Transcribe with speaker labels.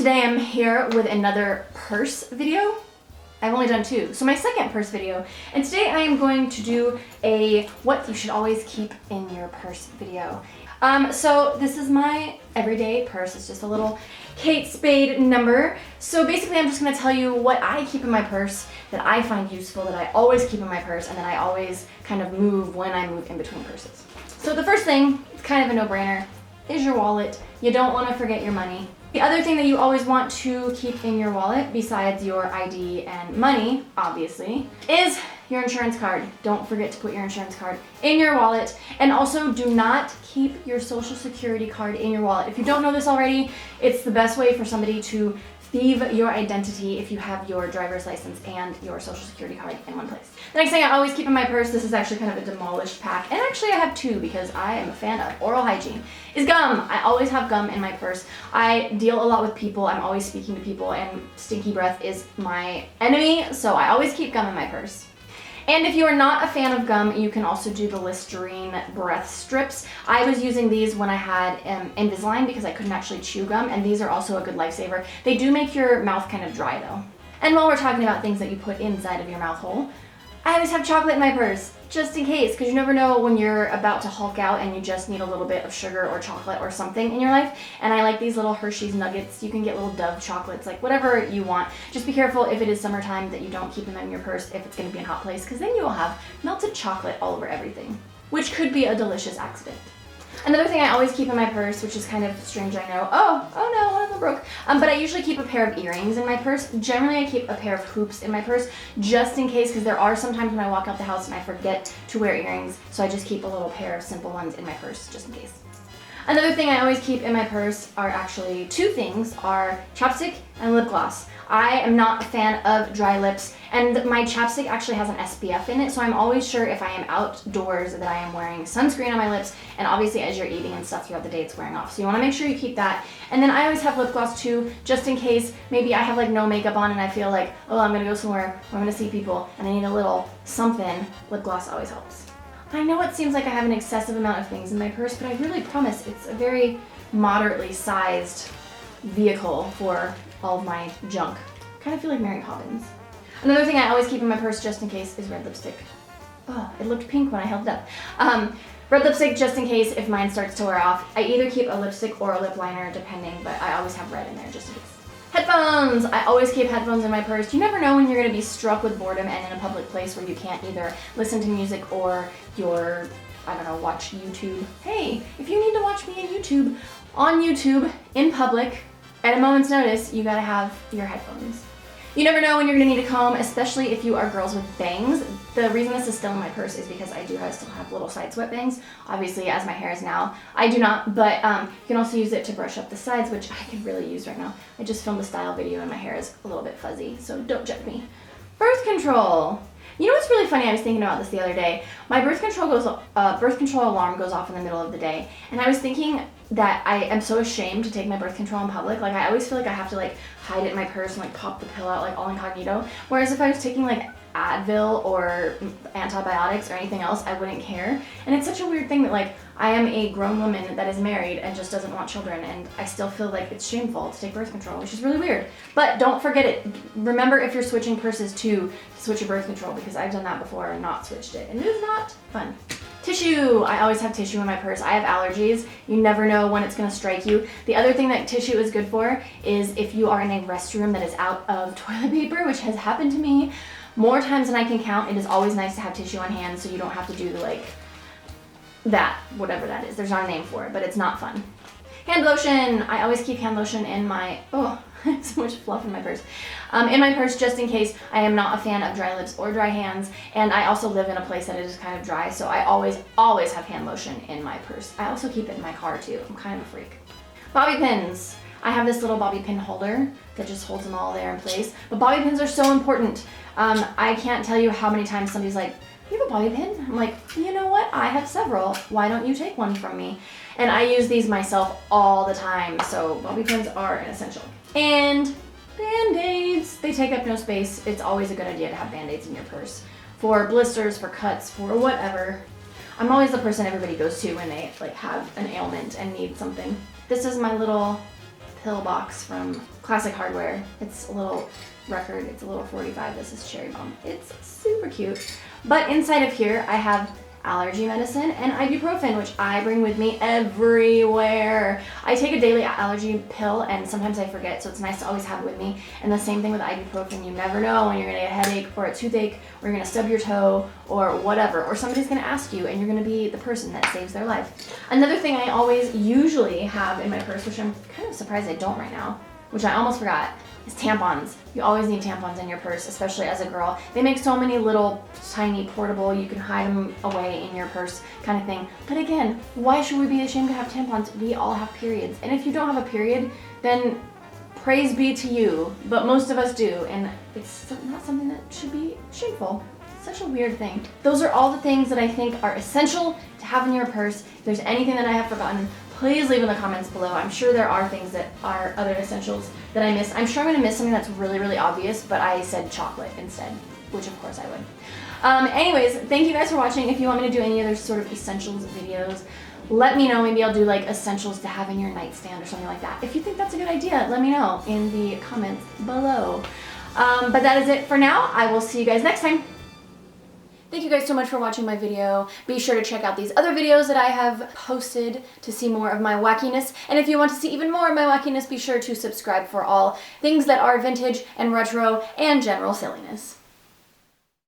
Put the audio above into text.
Speaker 1: today I'm here with another purse video. I've only done 2, so my second purse video. And today I am going to do a what you should always keep in your purse video. So this is my everyday purse. It's just a little Kate Spade number. So basically I'm just gonna tell you what I keep in my purse that I find useful, that I always keep in my purse, and that I always kind of move when I move in between purses. So the first thing, it's kind of a no-brainer, is your wallet. You don't wanna forget your money. The other thing that you always want to keep in your wallet, besides your ID and money, obviously, is your insurance card. Don't forget to put your insurance card in your wallet. And also do not keep your social security card in your wallet. If you don't know this already, it's the best way for somebody to thieve your identity if you have your driver's license and your social security card in one place. The next thing I always keep in my purse, this is actually kind of a demolished pack, and actually I have 2 because I am a fan of oral hygiene, is gum. I always have gum in my purse. I deal a lot with people. I'm always speaking to people, and stinky breath is my enemy, so I always keep gum in my purse. And if you are not a fan of gum, you can also do the Listerine breath strips. I was using these when I had Invisalign because I couldn't actually chew gum, and these are also a good lifesaver. They do make your mouth kind of dry though. And while we're talking about things that you put inside of your mouth hole, I always have chocolate in my purse, just in case, because you never know when you're about to Hulk out and you just need a little bit of sugar or chocolate or something in your life. And I like these little Hershey's nuggets. You can get little Dove chocolates, like whatever you want. Just be careful if it is summertime that you don't keep them in your purse if it's going to be in a hot place, because then you will have melted chocolate all over everything, which could be a delicious accident. Another thing I always keep in my purse, which is kind of strange, I know. Oh no, one of them broke. But I usually keep a pair of earrings in my purse. Generally, I keep a pair of hoops in my purse, just in case, because there are some times when I walk out the house and I forget to wear earrings, so I just keep a little pair of simple ones in my purse, just in case. Another thing I always keep in my purse are actually 2 things, are chapstick and lip gloss. I am not a fan of dry lips, and my chapstick actually has an SPF in it, so I'm always sure if I am outdoors that I am wearing sunscreen on my lips, and obviously as you're eating and stuff throughout the day it's wearing off. So you want to make sure you keep that. And then I always have lip gloss too, just in case maybe I have like no makeup on and I feel like, oh, I'm gonna go somewhere, or I'm gonna see people, and I need a little something. Lip gloss always helps. I know it seems like I have an excessive amount of things in my purse, but I really promise it's a very moderately sized vehicle for all of my junk. I kind of feel like Mary Poppins. Another thing I always keep in my purse just in case is red lipstick. Oh, it looked pink when I held it up. Red lipstick just in case if mine starts to wear off. I either keep a lipstick or a lip liner depending, but I always have red in there just in case. Headphones! I always keep headphones in my purse. You never know when you're going to be struck with boredom and in a public place where you can't either listen to music or watch YouTube. Hey, if you need to watch me on YouTube, in public, at a moment's notice, you gotta have your headphones. You never know when you're gonna need a comb, especially if you are girls with bangs. The reason this is still in my purse is because I still have little side swept bangs. Obviously, as my hair is now, I do not, but you can also use it to brush up the sides, which I could really use right now. I just filmed a style video and my hair is a little bit fuzzy, so don't judge me. Birth control. You know what's really funny? I was thinking about this the other day. My birth control alarm goes off in the middle of the day, and I was thinking that I am so ashamed to take my birth control in public. Like I always feel like I have to like hide it in my purse and like pop the pill out like all incognito. Whereas if I was taking like Advil or antibiotics or anything else, I wouldn't care. And it's such a weird thing that like I am a grown woman that is married and just doesn't want children, and I still feel like it's shameful to take birth control, which is really weird. But don't forget it. Remember, if you're switching purses to switch your birth control, because I've done that before and not switched it, and it is not fun. Tissue. I always have tissue in my purse. I have allergies. You never know when it's going to strike you. The other thing that tissue is good for is if you are in a restroom that is out of toilet paper, which has happened to me more times than I can count. It is always nice to have tissue on hand so you don't have to do the whatever that is. There's not a name for it, but it's not fun. Hand lotion. I always keep hand lotion in my, so much fluff in my purse. In my purse just in case. I am not a fan of dry lips or dry hands, and I also live in a place that is kind of dry, so I always have hand lotion in my purse. I also keep it in my car too. I'm kind of a freak. Bobby pins. I have this little bobby pin holder that just holds them all there in place, but bobby pins are so important. I can't tell you how many times somebody's like, you have a bobby pin? I'm like, you know what? I have several. Why don't you take one from me? And I use these myself all the time, so bobby pins are an essential. And Band-Aids. They take up no space. It's always a good idea to have Band-Aids in your purse for blisters, for cuts, for whatever. I'm always the person everybody goes to when they like have an ailment and need something. This is my little pill box from Classic Hardware. It's a little record, it's a little 45. This is Cherry Bomb. It's super cute. But inside of here, I have allergy medicine and ibuprofen, which I bring with me everywhere. I take a daily allergy pill and sometimes I forget, so it's nice to always have it with me. And the same thing with ibuprofen. You never know when you're gonna get a headache or a toothache or you're gonna stub your toe or whatever, or somebody's gonna ask you and you're gonna be the person that saves their life. Another thing I always usually have in my purse, which I'm kind of surprised I don't right now, which I almost forgot, is tampons. You always need tampons in your purse, especially as a girl. They make so many little tiny portable, you can hide them away in your purse kind of thing. But again, why should we be ashamed to have tampons? We all have periods. And if you don't have a period, then praise be to you. But most of us do, and it's not something that should be shameful. It's such a weird thing. Those are all the things that I think are essential to have in your purse. If there's anything that I have forgotten, please leave in the comments below. I'm sure there are things that are other essentials that I missed. I'm sure I'm gonna miss something that's really, really obvious, but I said chocolate instead, which of course I would. Anyways, thank you guys for watching. If you want me to do any other sort of essentials videos, let me know. Maybe I'll do like essentials to have in your nightstand or something like that. If you think that's a good idea, let me know in the comments below. But that is it for now. I will see you guys next time. Thank you guys so much for watching my video. Be sure to check out these other videos that I have posted to see more of my wackiness. And if you want to see even more of my wackiness, be sure to subscribe for all things that are vintage and retro and general silliness.